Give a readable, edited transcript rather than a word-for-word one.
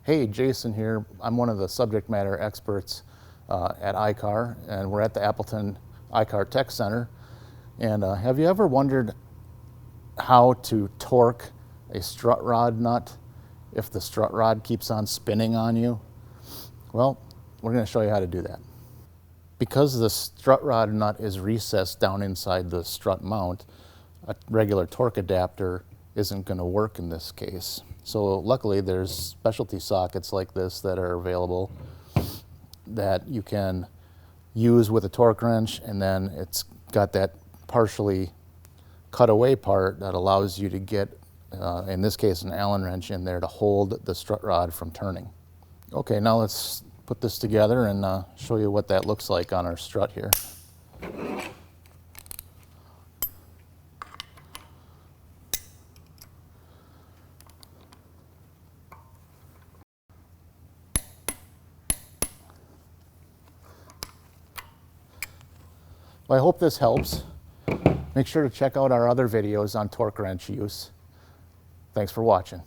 Hey, Jason here. I'm one of the subject matter experts at iCar, and we're at the Appleton iCar Tech Center. And have you ever wondered how to torque a strut rod nut if the strut rod keeps on spinning on you? Well, we're going to show you how to do that. Because the strut rod nut is recessed down inside the strut mount, a regular torque adapter isn't going to work in this case. So luckily there's specialty sockets like this that are available that you can use with a torque wrench, and then it's got that partially cut away part that allows you to get, in this case, an Allen wrench in there to hold the strut rod from turning. Okay, now let's put this together and show you what that looks like on our strut here. Well, I hope this helps. Make sure to check out our other videos on torque wrench use. Thanks for watching.